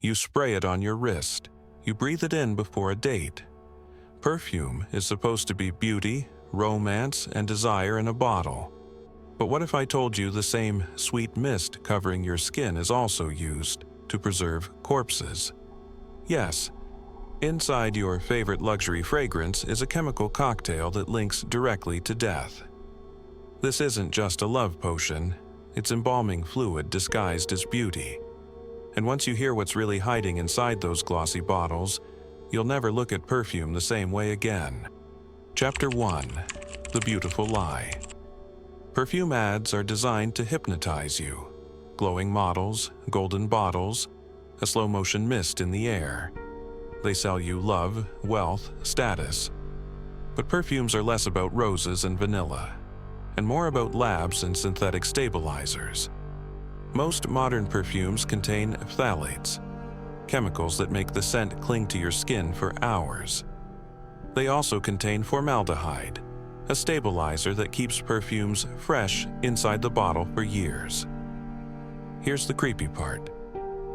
You spray it on your wrist. You breathe it in before a date. Perfume is supposed to be beauty, romance, and desire in a bottle. But what if I told you the same sweet mist covering your skin is also used to preserve corpses? Yes, inside your favorite luxury fragrance is a chemical cocktail that links directly to death. This isn't just a love potion, it's embalming fluid disguised as beauty. And once you hear what's really hiding inside those glossy bottles, you'll never look at perfume the same way again. Chapter 1: The Beautiful Lie. Perfume ads are designed to hypnotize you. Glowing models, golden bottles, a slow-motion mist in the air. They sell you love, wealth, status. But perfumes are less about roses and vanilla, and more about labs and synthetic stabilizers. Most modern perfumes contain phthalates, chemicals that make the scent cling to your skin for hours. They also contain formaldehyde, a stabilizer that keeps perfumes fresh inside the bottle for years. Here's the creepy part.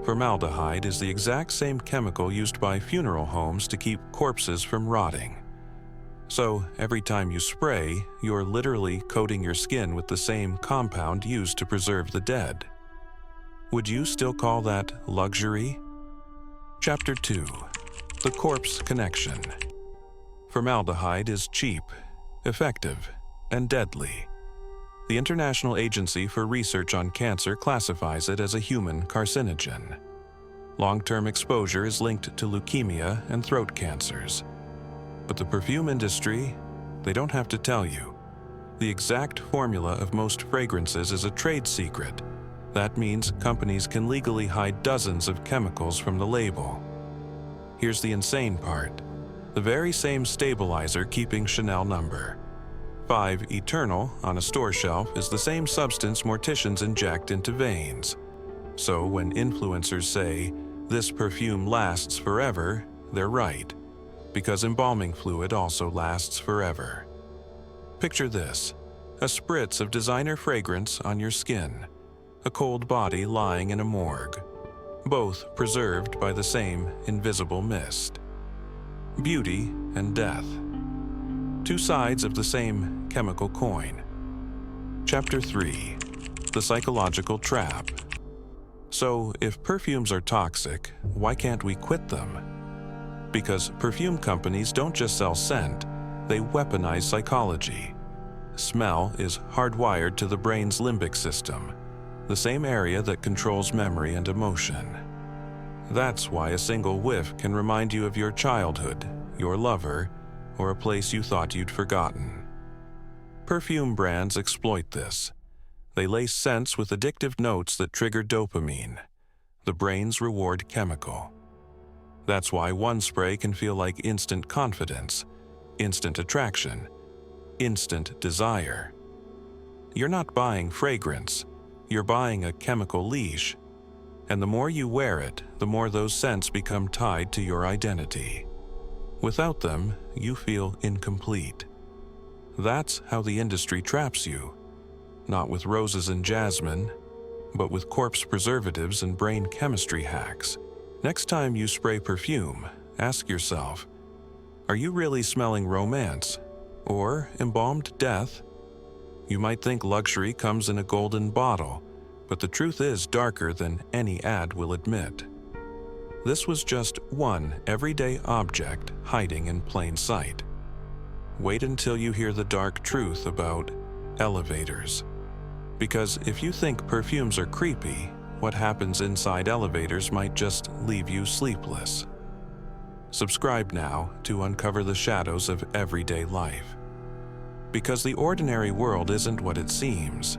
Formaldehyde is the exact same chemical used by funeral homes to keep corpses from rotting. So, every time you spray, you're literally coating your skin with the same compound used to preserve the dead. Would you still call that luxury? Chapter 2: The Corpse Connection. Formaldehyde is cheap, effective, and deadly. The International Agency for Research on Cancer classifies it as a human carcinogen. Long-term exposure is linked to leukemia and throat cancers. But the perfume industry, they don't have to tell you. The exact formula of most fragrances is a trade secret. That means companies can legally hide dozens of chemicals from the label. Here's the insane part. The very same stabilizer keeping Chanel No. 5 Eternal on a store shelf is the same substance morticians inject into veins. So when influencers say, "This perfume lasts forever," they're right, because embalming fluid also lasts forever. Picture this: a spritz of designer fragrance on your skin, a cold body lying in a morgue, both preserved by the same invisible mist. Beauty and death. Two sides of the same chemical coin. Chapter 3: The Psychological Trap. So, if perfumes are toxic, why can't we quit them? Because perfume companies don't just sell scent, they weaponize psychology. Smell is hardwired to the brain's limbic system, the same area that controls memory and emotion. That's why a single whiff can remind you of your childhood, your lover, or a place you thought you'd forgotten. Perfume brands exploit this. They lace scents with addictive notes that trigger dopamine, the brain's reward chemical. That's why one spray can feel like instant confidence, instant attraction, instant desire. You're not buying fragrance, you're buying a chemical leash. And the more you wear it, the more those scents become tied to your identity. Without them, you feel incomplete. That's how the industry traps you. Not with roses and jasmine, but with corpse preservatives and brain chemistry hacks. Next time you spray perfume, ask yourself, are you really smelling romance or embalmed death? You might think luxury comes in a golden bottle, but the truth is darker than any ad will admit. This was just one everyday object hiding in plain sight. Wait until you hear the dark truth about elevators. Because if you think perfumes are creepy, what happens inside elevators might just leave you sleepless. Subscribe now to uncover the shadows of everyday life. Because the ordinary world isn't what it seems.